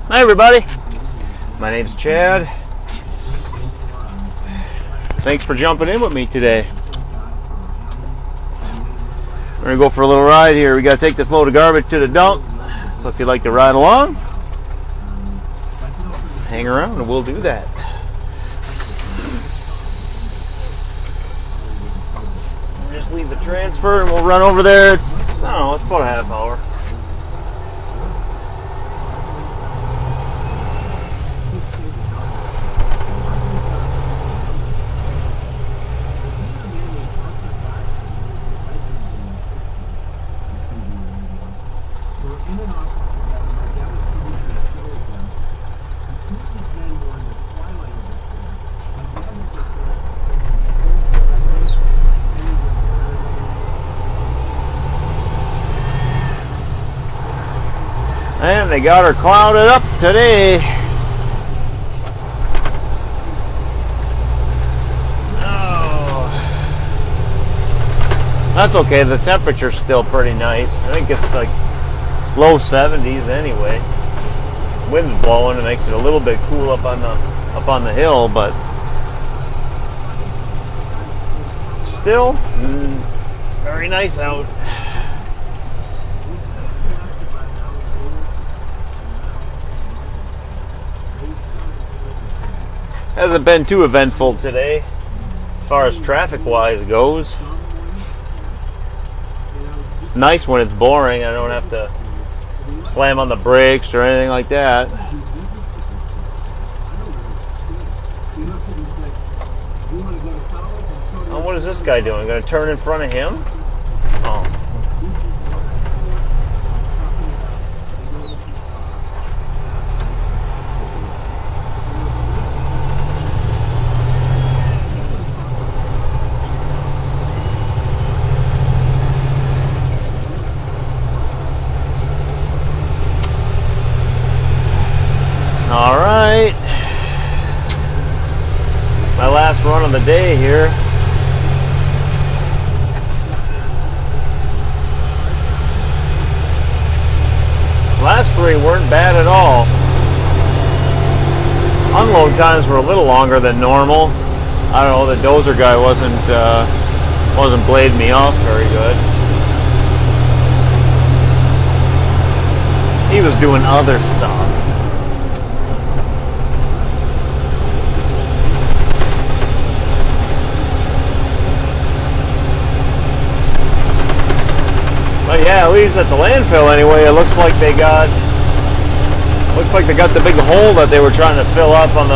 Hi everybody, my name's Chad. Thanks for jumping in with me today. We're going to go for a little ride here. We got to take this load of garbage to the dump. So if you'd like to ride along, hang around and we'll do that. Just leave the transfer and we'll run over there. It's about a half hour. And they got her clouded up today. Oh, that's okay. The temperature's still pretty nice. I think it's like low 70s anyway. Wind's blowing. It makes it a little bit cool up on the hill, but still very nice out. Hasn't been too eventful today as far as traffic-wise goes. It's nice when it's boring. I don't have to slam on the brakes or anything like that. Oh, what is this guy doing? Going to turn in front of him? Oh. All right, my last run of the day here. Last three weren't bad at all. Unload times were a little longer than normal. I don't know, the dozer guy wasn't blading me off very good. He was doing other stuff. But yeah, at least at the landfill anyway, it looks like they got the big hole that they were trying to fill up on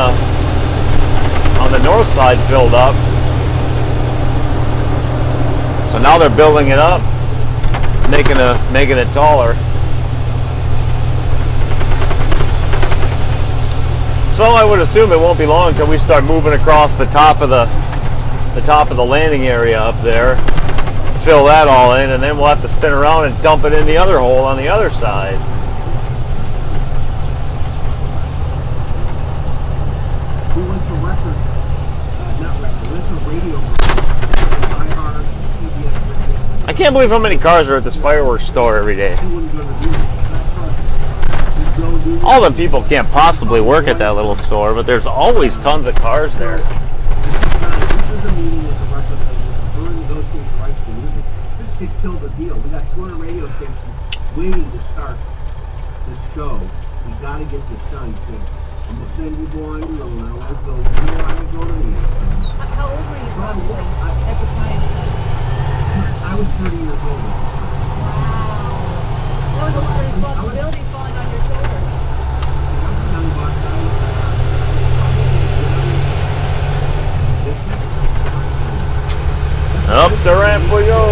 the north side filled up. So now they're building it up, making it taller. So I would assume it won't be long until we start moving across the top of the landing area up there. Fill that all in, and then we'll have to spin around and dump it in the other hole on the other side. We went to radio. I can't believe how many cars are at this fireworks store every day. All the people can't possibly work at that little store, but there's always tons of cars there. This is a meeting with the record label. We're negotiating rights to music. This to kill the deal. We got 200 radio stations waiting to start this show. We got to get this done. So I'm gonna send you blind alone. I want to go. I want to go to meetings. How old were you probably at the time? I was 30 years old. Wow. That was a lot of responsibility falling on your shoulders. Up the ramp we go.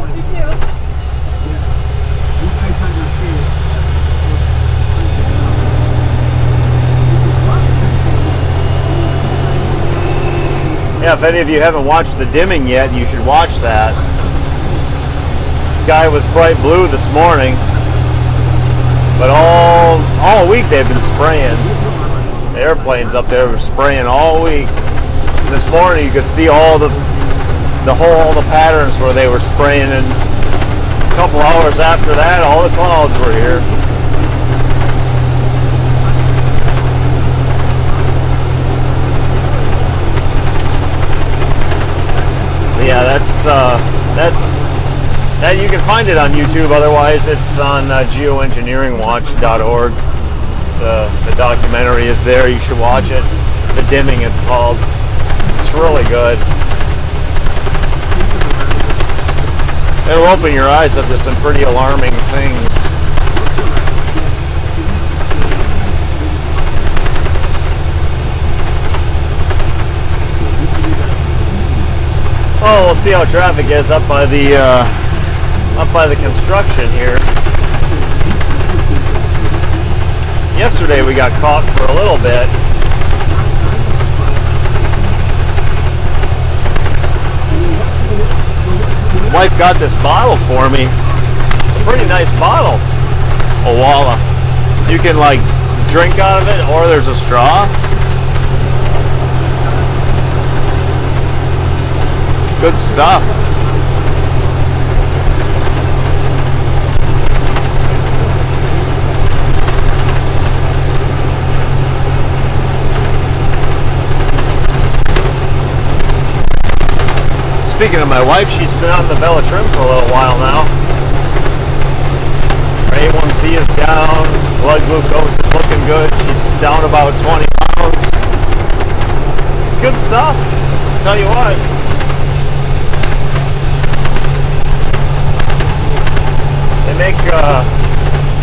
You do? Yeah, if any of you haven't watched the dimming yet, you should watch that. Sky was bright blue this morning, but all week they've been spraying. The airplanes up there were spraying all week. This morning you could see all the patterns where they were spraying A couple hours after that, all the clouds were here. But yeah, that you can find it on YouTube. Otherwise, it's on geoengineeringwatch.org. The documentary is there. You should watch it. The Dimming, it's called. It's really good. It'll open your eyes up to some pretty alarming things. Oh, we'll see how traffic is up by the construction here. Yesterday we got caught for a little bit. Wife got this bottle for me. A pretty nice bottle. Owala. You can like drink out of it, or there's a straw. Good stuff. Speaking of my wife, she's been on the Bellatrim for a little while now. Her A1C is down, blood glucose is looking good. She's down about 20 pounds. It's good stuff. I'll tell you what.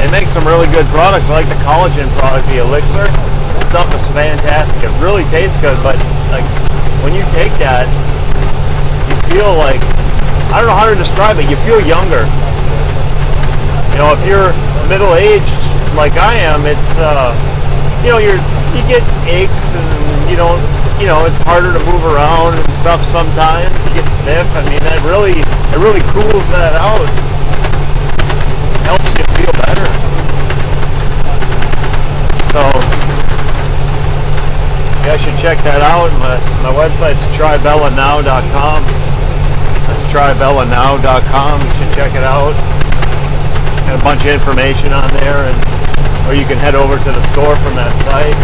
They make some really good products. I like the collagen product, the Elixir. The stuff is fantastic. It really tastes good, but like when you take that, you feel like, I don't know how to describe it, you feel younger. You know, if you're middle-aged like I am, it's you know, you get aches and you don't, you know, it's harder to move around and stuff sometimes. You get stiff. I mean, it really cools that out. Helps you feel better. So you guys should check that out. My website's trybellanow.com. That's trybellanow.com. You should check it out. Got a bunch of information on there, or you can head over to the store from that site.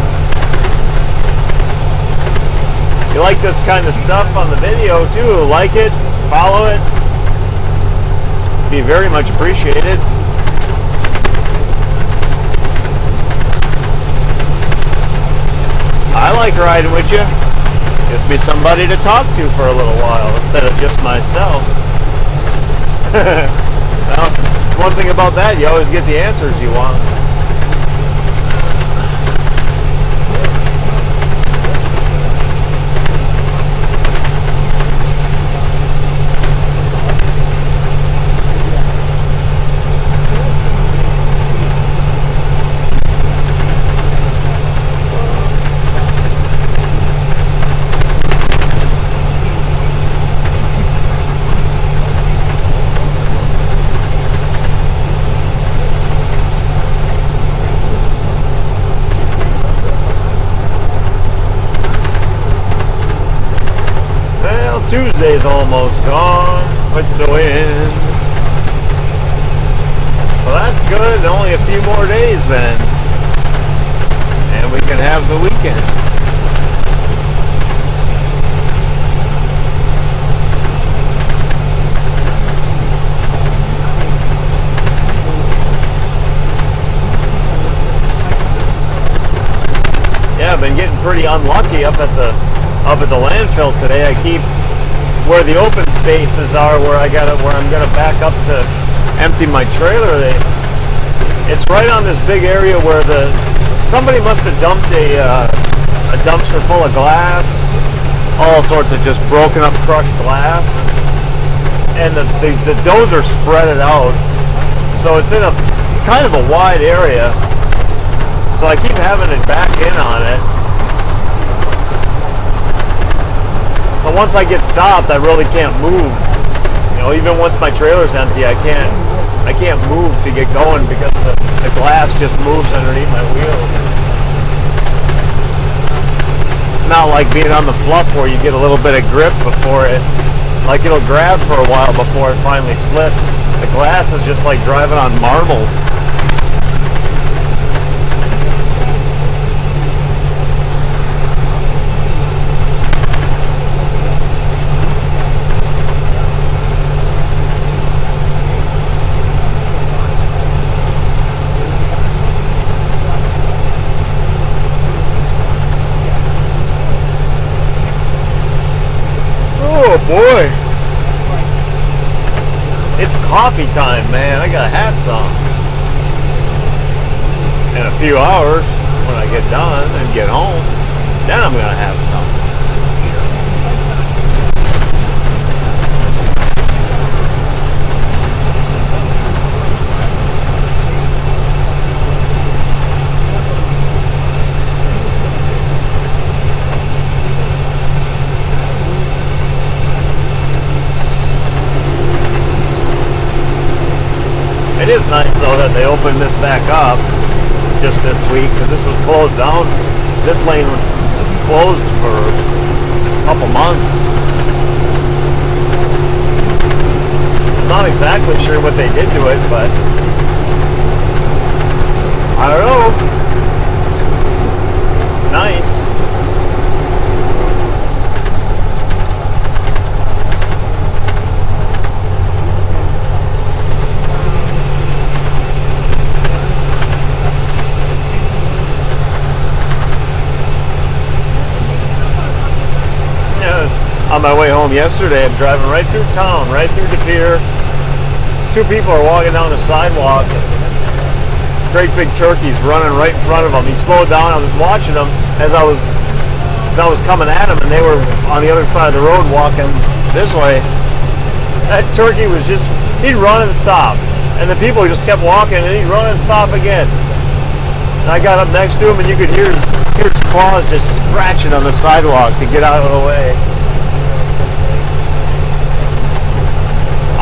If you like this kind of stuff on the video too, like it, follow it. Be very much appreciated. I like riding with you. Gives me somebody to talk to for a little while instead of just myself. Well, one thing about that, you always get the answers you want. Tuesday's almost gone with the wind. Well, that's good. Only a few more days then. And we can have the weekend. Yeah, I've been getting pretty unlucky up at the landfill today. I keep where the open spaces are, where I'm gonna back up to empty my trailer. It's right on this big area where somebody must have dumped a dumpster full of glass, all sorts of just broken up, crushed glass, and the dozer spread it out, so it's in a kind of a wide area. So I keep having to back in on it. So once I get stopped, I really can't move. You know, even once my trailer's empty, I can't move to get going because the glass just moves underneath my wheels. It's not like being on the fluff where you get a little bit of grip before it Like it'll grab for a while before it finally slips. The glass is just like driving on marbles. Oh boy, it's coffee time, man. I gotta have some. In a few hours, when I get done and get home, then I'm gonna have some. It is nice though that they opened this back up just this week, because this was closed down. This lane was closed for a couple months. I'm not exactly sure what they did to it, but I don't know. It's nice. On my way home yesterday, I'm driving right through town, right through De Pere. Two people are walking down the sidewalk. Great big turkeys running right in front of them. He slowed down. I was watching them as I was coming at them, and they were on the other side of the road walking this way. That turkey was just, he'd run and stop. And the people just kept walking, and he'd run and stop again. And I got up next to him, and you could hear his claws just scratching on the sidewalk to get out of the way.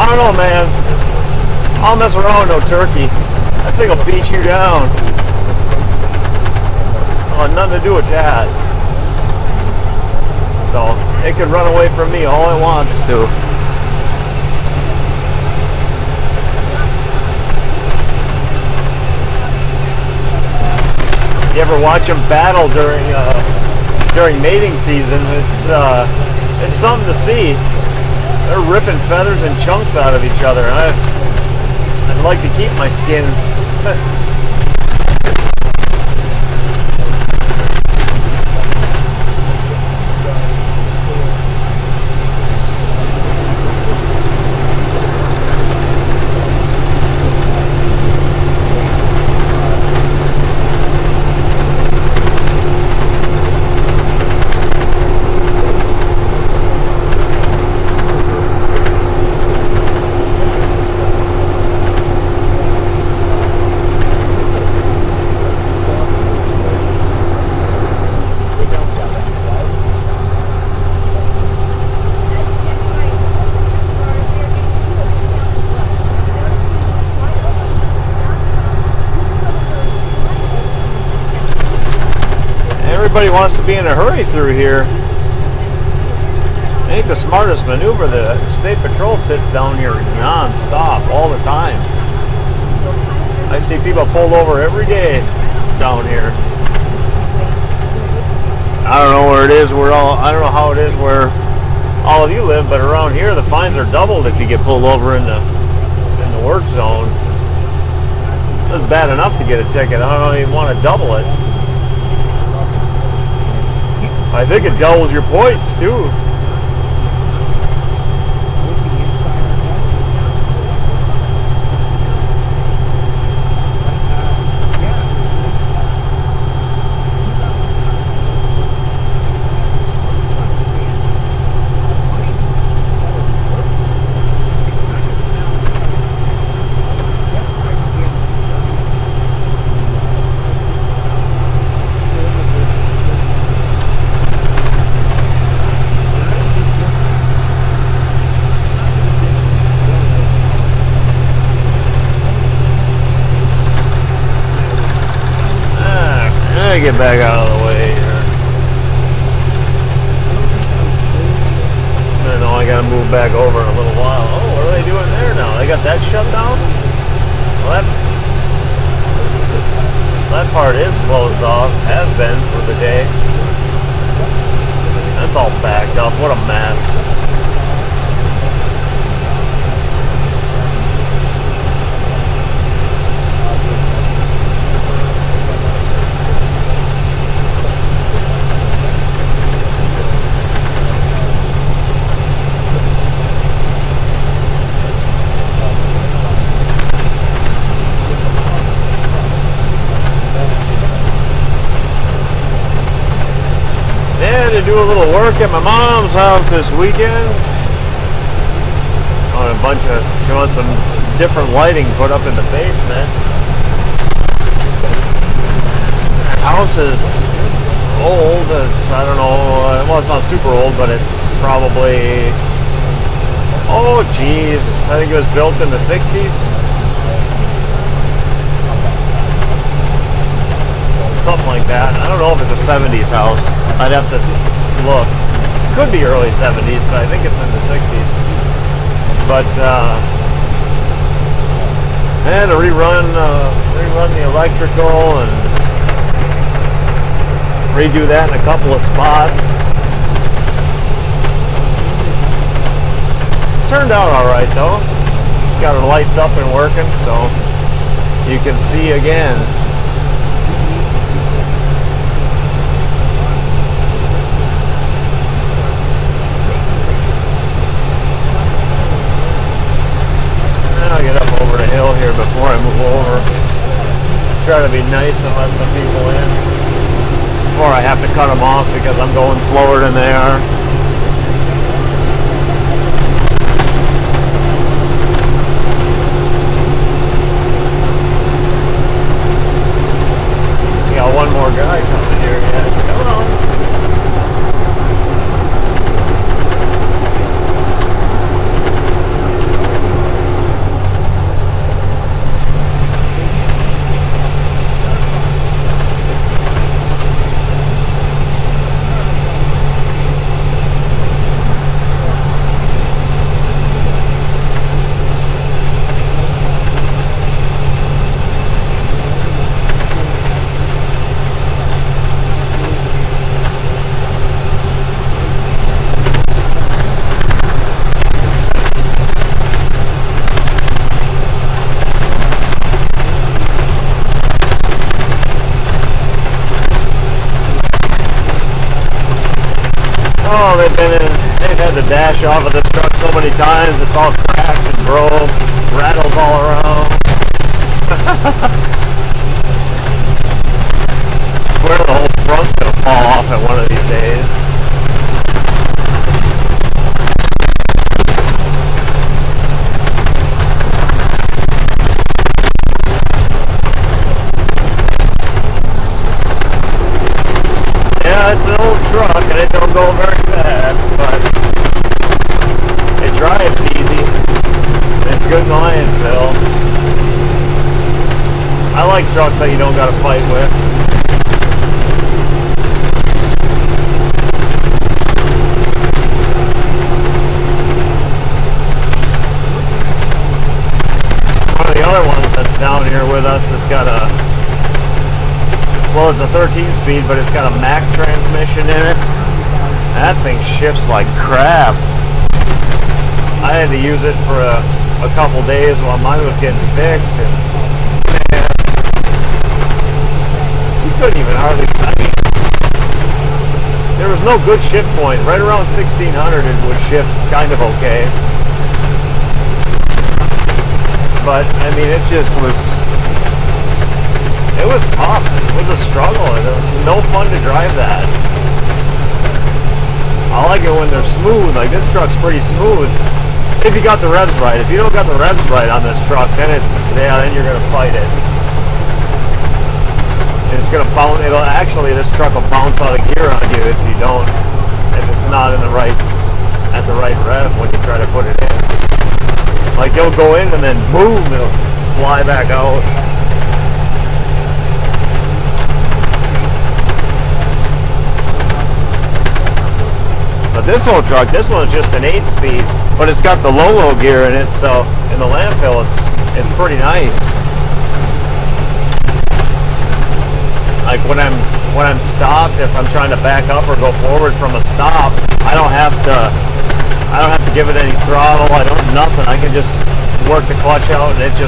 I don't know, man. I'll mess around with no turkey. That thing will beat you down. Oh, nothing to do with that. So, it can run away from me all it wants to. You ever watch them battle during mating season? It's something to see. They're ripping feathers and chunks out of each other. I'd like to keep my skin. Everybody wants to be in a hurry through here. It ain't the smartest maneuver. The state patrol sits down here non-stop all the time. I see people pulled over every day down here. I don't know where it is. I don't know how it is where all of you live, but around here the fines are doubled if you get pulled over in the work zone. It's bad enough to get a ticket. I don't even want to double it. I think it doubles your points too. Get back out of the way here. I know I gotta move back over in a little while. Oh, what are they doing there now? They got that shut down? Well, that part is closed off, has been for the day. That's all backed up. What a mess. To do a little work at my mom's house this weekend. On she wants some different lighting put up in the basement. The house is old. I don't know, well, it's not super old, but it's probably, oh geez, I think it was built in the 60s. Something like that. I don't know if it's a 70s house. I'd have to look. Could be early 70s, but I think it's in the 60s. But I had to rerun the electrical and redo that in a couple of spots. Turned out all right though. She's got her lights up and working, so you can see again. I'll get up over the hill here before I move over. Try to be nice and let some people in before I have to cut them off because I'm going slower than they are. We got one more guy coming here yet. Come on. Oh, they've had to dash off of this truck so many times, it's all cracked and broke, rattles all around. I swear the whole front's gonna fall off at one of these days. Yeah, it's an old truck and it don't go very fast, but it drives easy. It's good in the landfill. I like trucks that you don't gotta fight with. One of the other ones that's down here with us has got a, well, it's a 13-speed, but it's got a Mack transmission in it. That thing shifts like crap. I had to use it for a couple days while mine was getting fixed, and man, you couldn't even hardly, I mean, there was no good shift point. Right around 1600 it would shift kind of okay. But, I mean, it just was, it was tough. It was a struggle. It was no fun to drive that. I like it when they're smooth. Like this truck's pretty smooth. If you got the revs right. If you don't got the revs right on this truck, then then you're gonna fight it. And it's gonna bounce. This truck will bounce out of gear on you if you don't. If it's not in the right, at the right rev when you try to put it in. Like you'll go in and then boom, it'll fly back out. But this old truck, this one's just an 8-speed, but it's got the low gear in it, so in the landfill it's pretty nice. Like when I'm stopped, if I'm trying to back up or go forward from a stop, I don't have to give it any throttle. I don't nothing. I can just work the clutch out and it'll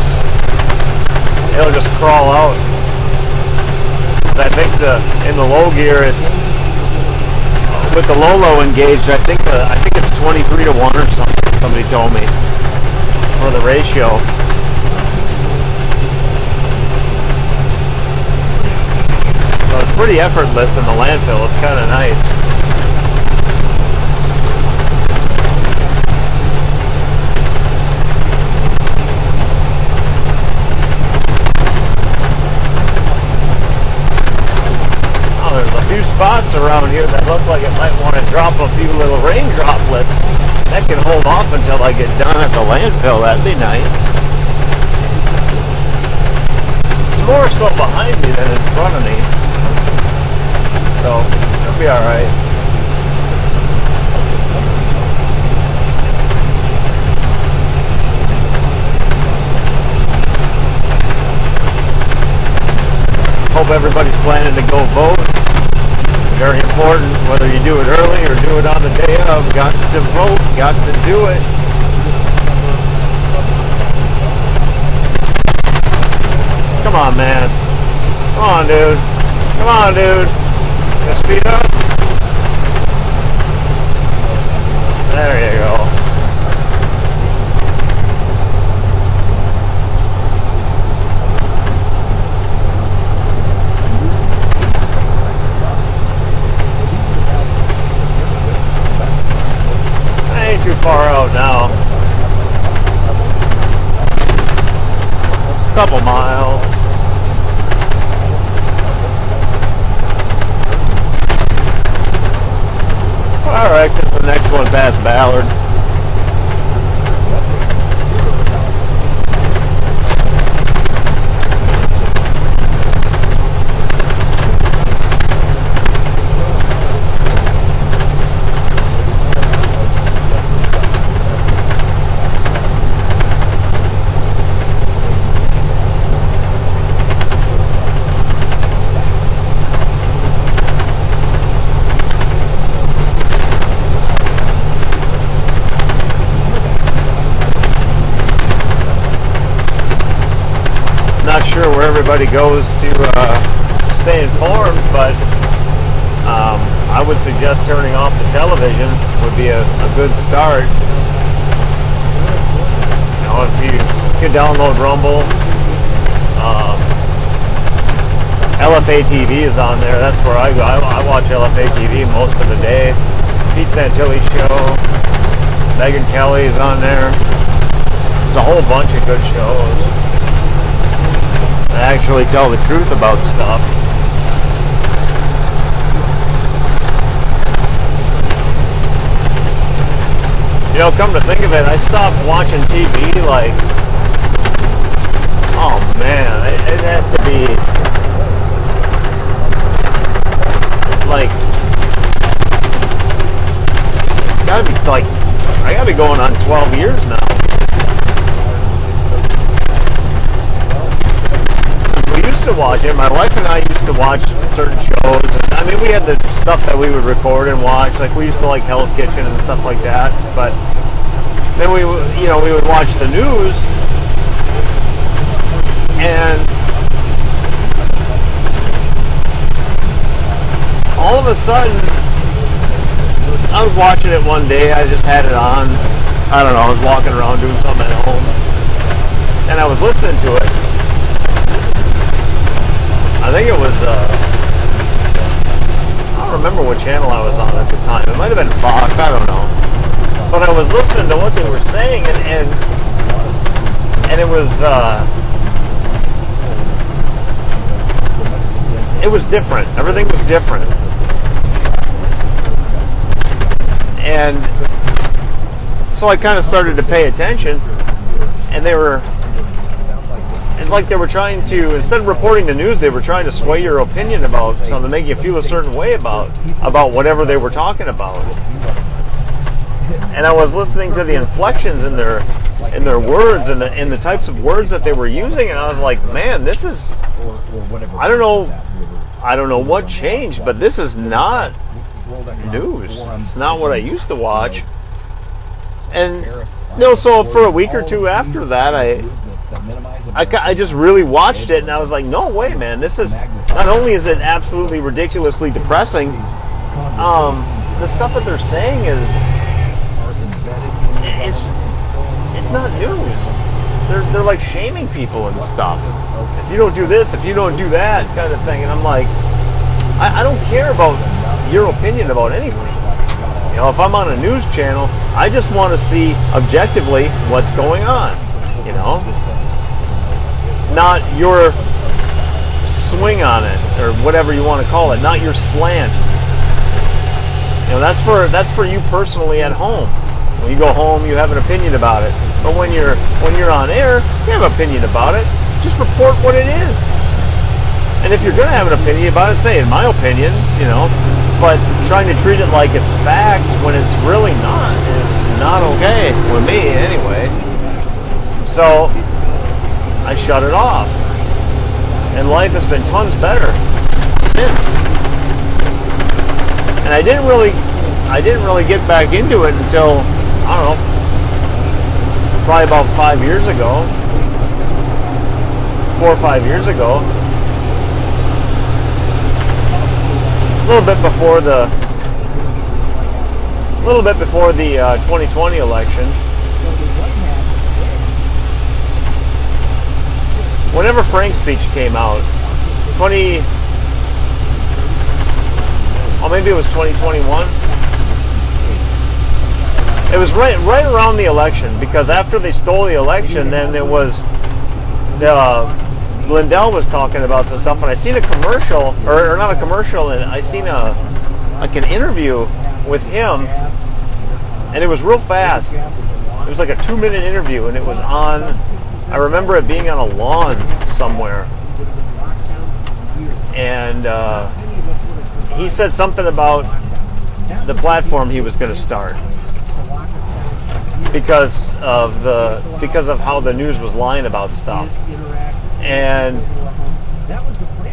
just crawl out. I think in the low gear, it's with the low engaged. I think it's 23 to 1 or something. Somebody told me for the ratio. So it's pretty effortless in the landfill. It's kind of nice. Oh, there's a few spots around here that look like it might want to drop a few little rain droplets. That can hold off until I get done at the landfill. That'd be nice. It's more so behind me than in front of me. So, it'll be alright. Hope everybody's planning to go vote. Very important, whether you do it early or do it on the day of. Got to vote, got to do it. Come on, man. Come on, dude. Come on, dude. Just speed up. There you go. I ain't too far out now. A couple miles. Our exit's the next one past Ballard. Not sure where everybody goes to stay informed, but I would suggest turning off the television would be a good start. You know, if you could download Rumble, LFA TV is on there. That's where I go. I watch LFA TV most of the day. Pete Santilli's show, Megyn Kelly is on there. There's a whole bunch of good shows. Actually tell the truth about stuff. You know, come to think of it, I stopped watching TV like, oh man, it has to be like, gotta be like, I gotta be going on 12 years now. To watch it. My wife and I used to watch certain shows. I mean, we had the stuff that we would record and watch. Like we used to like Hell's Kitchen and stuff like that. But then we would watch the news, and all of a sudden, I was watching it one day. I just had it on. I don't know. I was walking around doing something at home, and I was listening to it. I think it was, I don't remember what channel I was on at the time. It might have been Fox, I don't know. But I was listening to what they were saying, and it was different. Everything was different. And so I kind of started to pay attention, and it's like they were trying to, instead of reporting the news, they were trying to sway your opinion about something, make you feel a certain way about whatever they were talking about. and I was listening to the inflections in their words and the types of words that they were using, and I was like, man, this is, I don't know what changed, but this is not news. It's not what I used to watch. And so for a week or two after that, I just really watched it, and I was like, no way, man, this is, not only is it absolutely ridiculously depressing, the stuff that they're saying is it's not news. They're like shaming people and stuff. If you don't do this, if you don't do that, kind of thing. And I'm like, I don't care about your opinion about anything. You know, if I'm on a news channel, I just want to see objectively what's going on. You know, not your swing on it or whatever you want to call it, not your slant. You know, that's for you personally at home. When you go home, you have an opinion about it. But when you're on air, you have an opinion about it. Just report what it is. And if you're going to have an opinion about it, say, in my opinion, you know. But trying to treat it like it's fact when it's really not is not okay with me anyway. So I shut it off, and life has been tons better since. And I didn't really get back into it until, I don't know, probably about 5 years ago, 4 or 5 years ago, a little bit before the 2020 election. Whenever Frank's speech came out, maybe it was 2021. It was right around the election, because after they stole the election, then it was Lindell was talking about some stuff, and I seen a commercial, or not a commercial, and I seen an interview with him, and it was real fast. It was like a 2-minute interview, and it was on, I remember it being on a lawn somewhere, and he said something about the platform he was going to start because of how the news was lying about stuff. And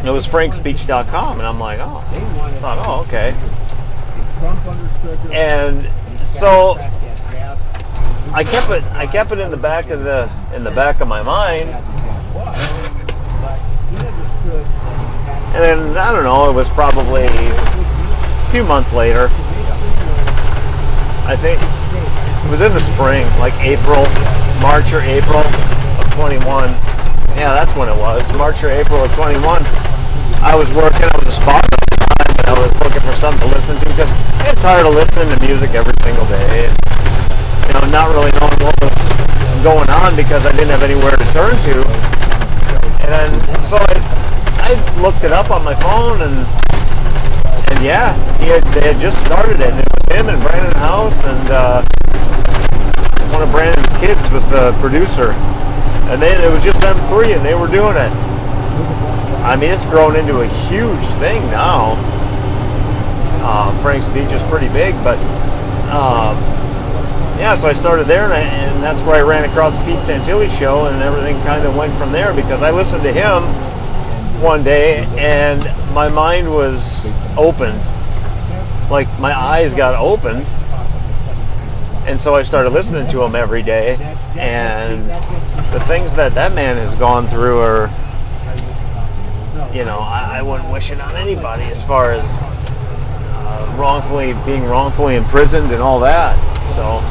it was frankspeech.com, and I'm like, okay. And so I kept it in the back of my mind. And then, I don't know, it was probably a few months later. I think it was in the spring, like March or April of 21. Yeah, that's when it was, March or April of 21. I was working, I was a spotter at the time, and I was looking for something to listen to, because I got tired of listening to music every single day. And, you know, not really knowing what was going on because I didn't have anywhere to turn to. And then, so I looked it up on my phone, and yeah, they had just started it, and it was him and Brandon House, and one of Brandon's kids was the producer, and it was just them three, and they were doing it. I mean, it's grown into a huge thing now. Frank's Speech is pretty big, but yeah, so I started there, and that's where I ran across the Pete Santilli show, and everything kind of went from there, because I listened to him one day, and my mind was opened, like my eyes got opened, and so I started listening to him every day, and the things that man has gone through are, you know, I wouldn't wish it on anybody, as far as being wrongfully imprisoned and all that. So,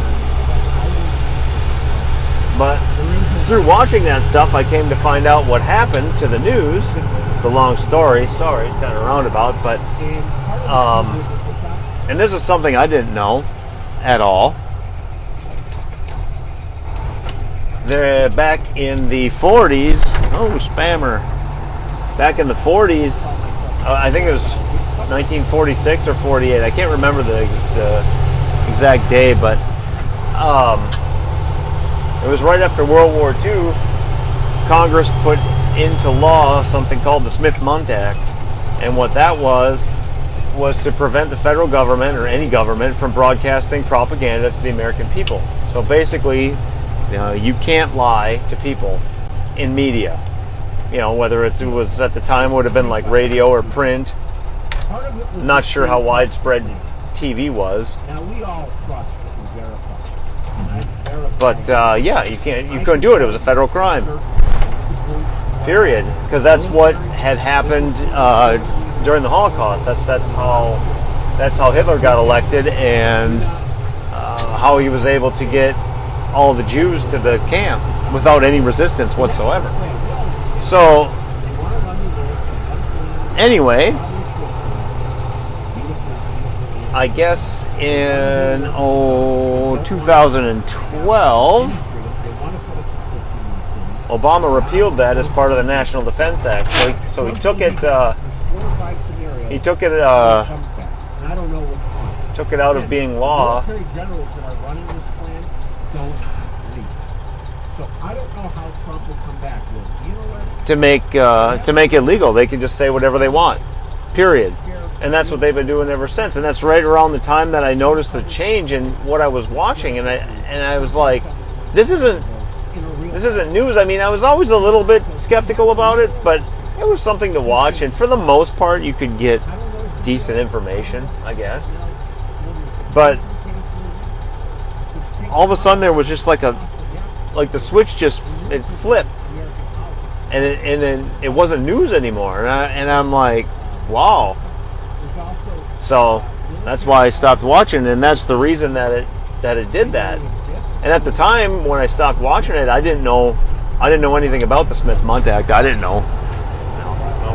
but through watching that stuff, I came to find out what happened to the news. It's a long story. Sorry, it's kind of roundabout, but and this is something I didn't know at all. They're back in the 40s. Oh, spammer! Back in the 40s, I think it was 1946 or 48. I can't remember the exact day, but it was right after World War II. Congress put into law something called the Smith-Mundt Act, and what that was was to prevent the federal government or any government from broadcasting propaganda to the American people. So basically, you can't lie to people in media. Whether it was at the time would have been like radio or print. I'm not sure how widespread TV was. Now we all trust what we verify. But you couldn't do it. It was a federal crime. Period. Because that's what had happened during the Holocaust. That's how Hitler got elected, and how he was able to get all the Jews to the camp without any resistance whatsoever. So anyway, I guess in 2012, Obama repealed that as part of the National Defense Act. So he took it. He took it. Took it out of being law. Military generals that are running this plan don't leave. So I don't know how Trump will come back. To make it legal, they can just say whatever they want. Period. And that's what they've been doing ever since. And that's right around the time that I noticed the change in what I was watching, and I was like, this isn't news. I mean, I was always a little bit skeptical about it, but it was something to watch, and for the most part, you could get decent information, I guess. But all of a sudden, there was just like the switch just it flipped, and it wasn't news anymore, and I'm like, wow. So that's why I stopped watching, and that's the reason that it did that. And at the time when I stopped watching it, I didn't know anything about the Smith-Mundt Act. I didn't know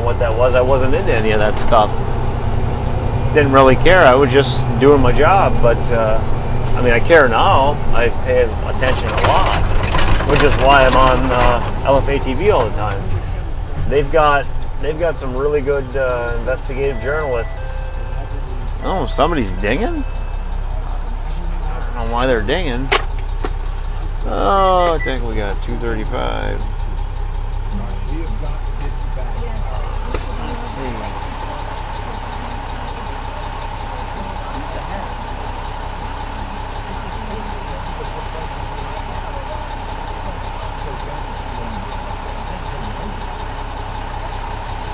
what that was. I wasn't into any of that stuff. Didn't really care. I was just doing my job. But I mean, I care now. I pay attention a lot, which is why I'm on LFA TV all the time. They've got some really good investigative journalists. Oh, somebody's dinging? I don't know why they're dinging. Oh, I think we got 235. Let's see.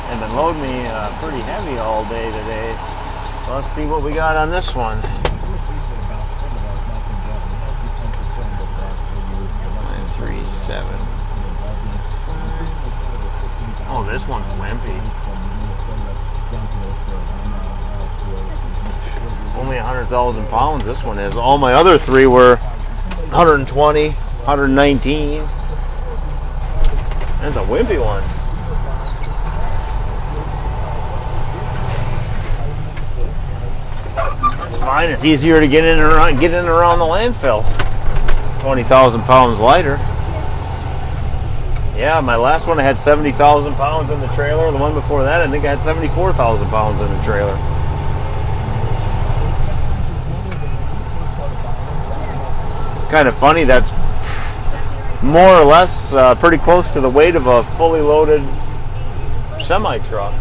They've been loading me pretty heavy all day today. Let's see what we got on this one. 937. Oh, this one's wimpy. Only 100,000 pounds this one is. All my other three were 120, 119. That's a wimpy one. It's fine. It's easier to get in and around the landfill. 20,000 pounds lighter. Yeah, my last one I had 70,000 pounds in the trailer. The one before that, I think I had 74,000 pounds in the trailer. It's kind of funny. That's more or less pretty close to the weight of a fully loaded semi-truck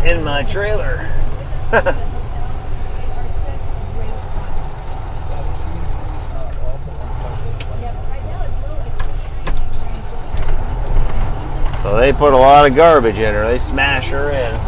in my trailer. So they put a lot of garbage in her. They smash her in.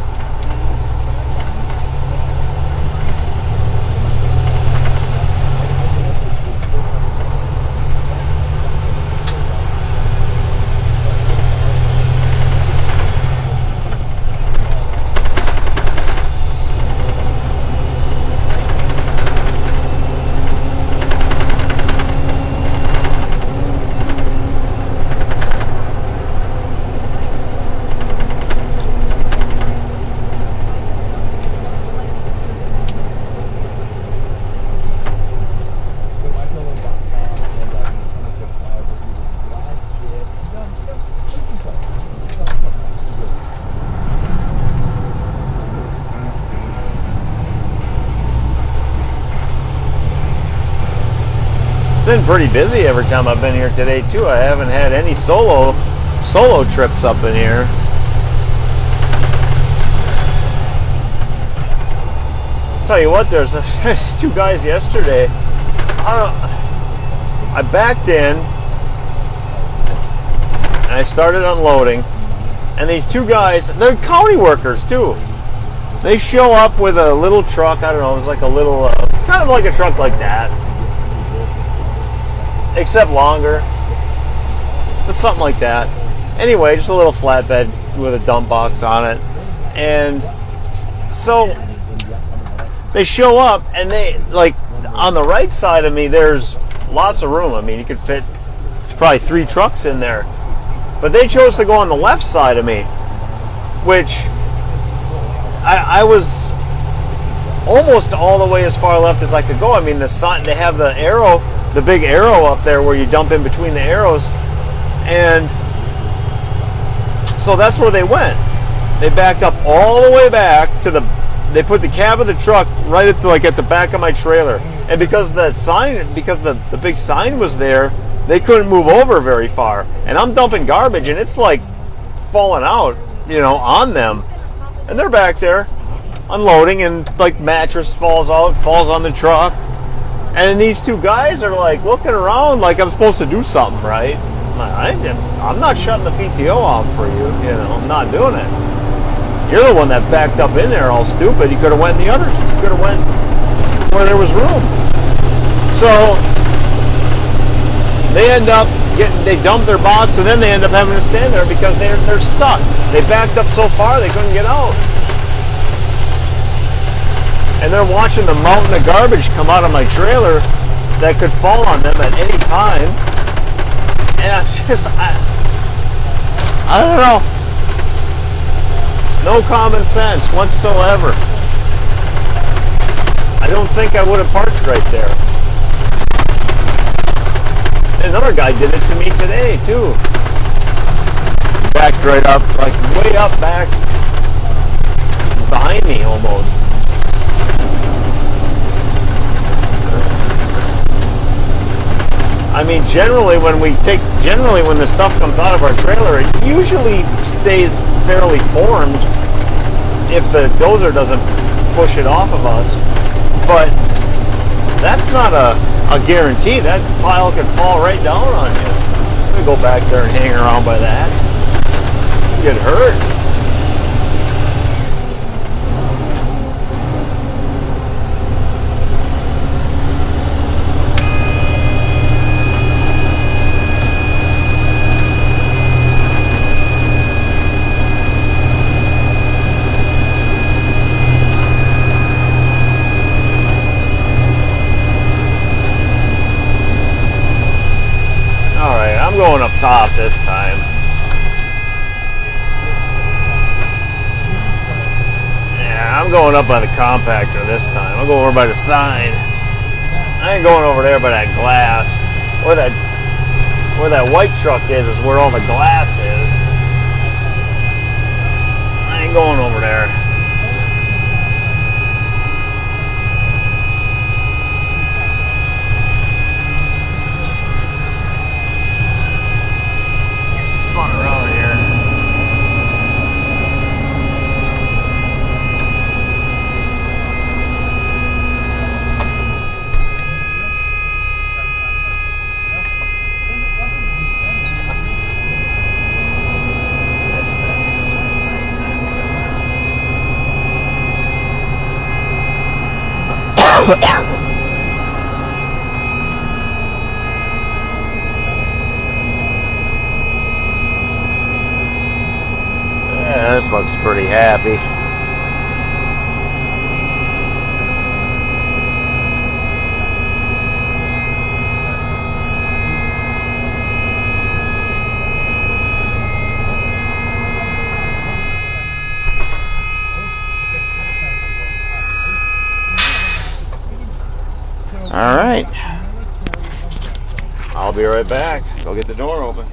Been pretty busy every time I've been here today too. I haven't had any solo trips up in here. Tell you what, there's two guys yesterday. I backed in and I started unloading, and these two guys, they're county workers too. They show up with a little truck. I don't know, it was like a little, kind of like a truck like that, except longer, but something like that. Anyway, just a little flatbed with a dump box on it. And so they show up, and they, like, on the right side of me, there's lots of room. I mean, you could fit probably 3 trucks in there. But they chose to go on the left side of me, which I was almost all the way as far left as I could go. I mean, the sign, they have the arrow, the big arrow up there where you dump in between the arrows, and so that's where they went. They backed up all the way back to the, they put the cab of the truck right at the, like at the back of my trailer. And because the sign, because the big sign was there, they couldn't move over very far. And I'm dumping garbage, and it's like falling out, you know, on them. And they're back there unloading, and like mattress falls out, falls on the truck. And these two guys are like looking around like I'm supposed to do something, right? I'm not shutting the PTO off for you, you know, I'm not doing it. You're the one that backed up in there all stupid. You could have went in the others. You could have went where there was room. So they end up they dump their box, and then they end up having to stand there because they're stuck. They backed up so far they couldn't get out. And they're watching the mountain of garbage come out of my trailer that could fall on them at any time. And I don't know. No common sense whatsoever. I don't think I would have parked right there. Another guy did it to me today too. Backed right up, like way up back behind me almost. I mean, generally when the stuff comes out of our trailer, it usually stays fairly formed if the dozer doesn't push it off of us. But that's not a guarantee. That pile could fall right down on you. I'm gonna go back there and hang around by that. You get hurt. I'm going up top this time. Yeah, I'm going up by the compactor this time. I'll go over by the sign. I ain't going over there by that glass. Where that white truck is where all the glass is. I ain't going over there. Spun around here. Missed this. Yeah, this looks pretty happy. All right. I'll be right back. Go get the door open.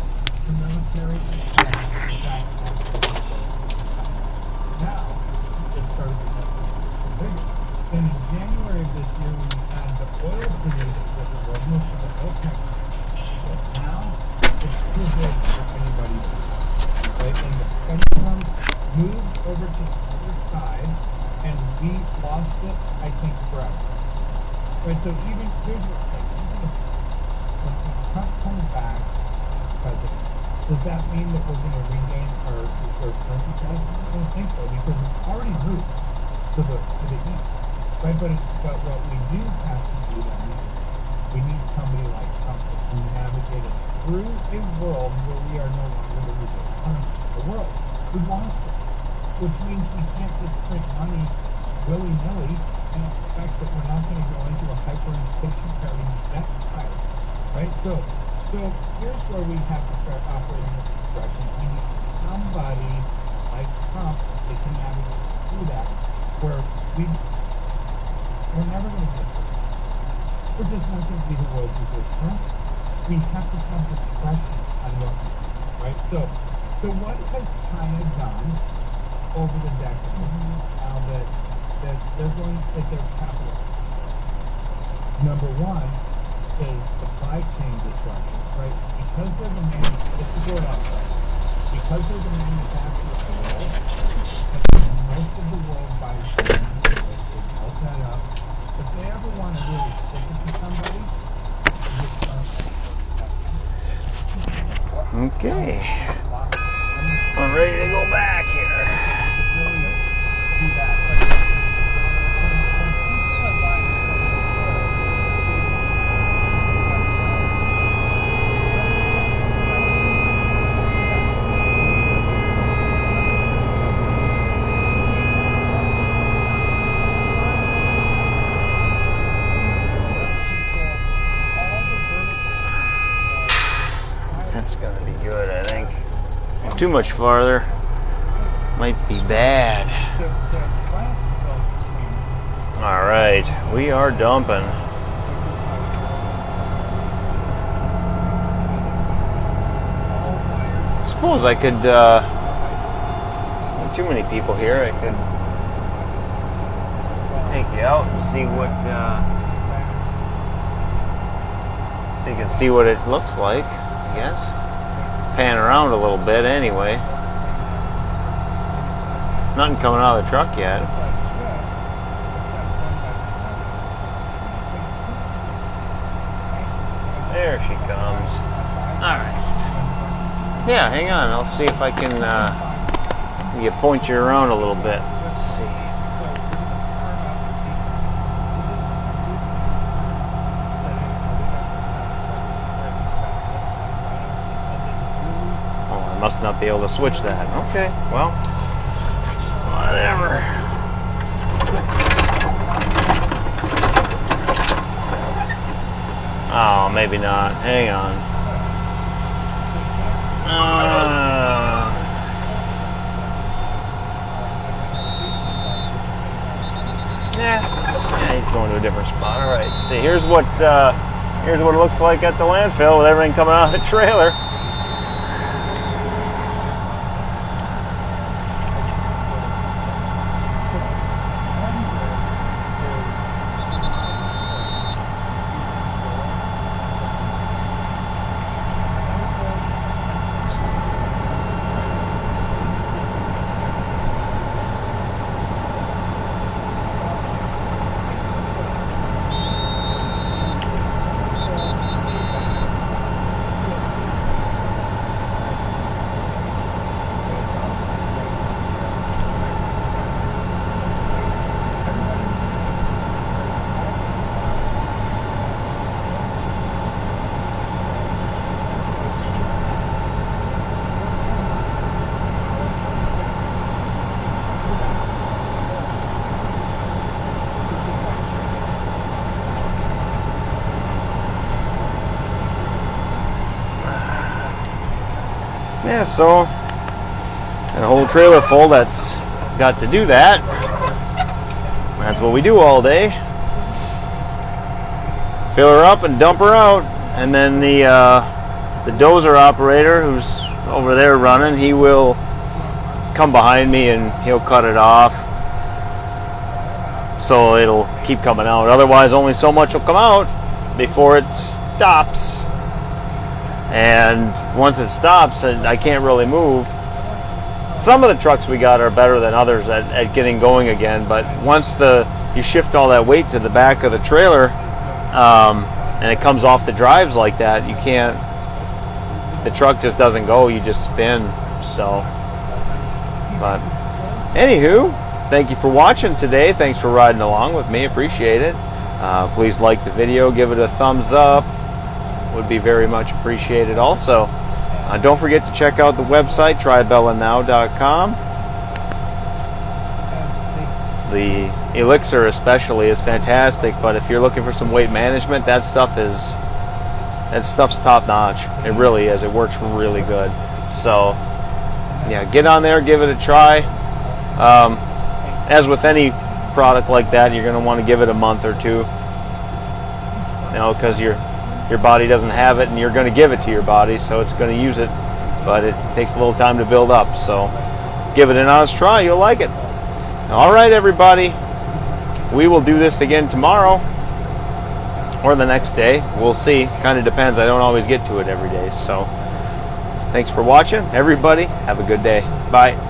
Then in January of this year, we had the oil produced that there was no OPEC. So now it's too big for anybody. Right? And the pendulum moved over to the other side, and we lost it, I think, forever. Right, so even, here's what it's like, even if, when Trump comes back as president, does that mean that we're going to regain our reserve currency status? I don't think so, because it's already moved to the east, right? But what we do have to do then, we need somebody like Trump to navigate us through a world where we are no longer the reserve currency of the world. We've lost it, which means we can't just print money willy-nilly and expect that we're not going to go into a hyperinflationary debt spiral, right? So here's where we have to start operating with discretion. We need somebody like Trump that can navigate us through that, where we're never going to get there. We're just not going to be the world's reserve currency. We have to have discretion on what we see, right? So what has China done over the decades now that they're going at their capital? Number one is supply chain disruption, right? Because they're the because they're the manufacturer of the world, and most of the world buys things, they help that up. If they ever want to really stick it to somebody, Okay. I'm ready to go back here. That's gonna be good, I think. Too much farther might be bad. Alright, we are dumping. I suppose I could, too many people here, I could take you out and see what, so you can see what it looks like, I guess. Pan around a little bit anyway. Nothing coming out of the truck yet. There she comes. Alright. Yeah, hang on. I'll see if I can point you around a little bit. Let's see. Must not be able to switch that. Okay, well, whatever. Oh, maybe not. Hang on. Yeah, he's going to a different spot. All right. See, here's what it looks like at the landfill with everything coming out of the trailer. Yeah, so got a whole trailer full that's got to do that. That's what we do all day. Fill her up and dump her out, and then the dozer operator who's over there running, he will come behind me and he'll cut it off so it'll keep coming out. Otherwise, only so much will come out before it stops. And once it stops, I can't really move. some of the trucks we got are better than others at getting going again, but once you shift all that weight to the back of the trailer, and it comes off the drives like that, you can't, the truck just doesn't go, you just spin. So, but anywho, thank you for watching today. Thanks for riding along with me. Appreciate it. Please like the video, give it a thumbs up, would be very much appreciated. Also, don't forget to check out the website, tribellanow.com. The Elixir especially is fantastic, but if you're looking for some weight management, that stuff's top notch. It really is. It works really good. So yeah, get on there, give it a try. As with any product like that, you're going to want to give it a month or two, because your body doesn't have it, and you're going to give it to your body, so it's going to use it, but it takes a little time to build up. So give it an honest try, you'll like it. All right, everybody, we will do this again tomorrow or the next day. We'll see. Kind of depends. I don't always get to it every day. So thanks for watching, everybody. Have a good day. Bye.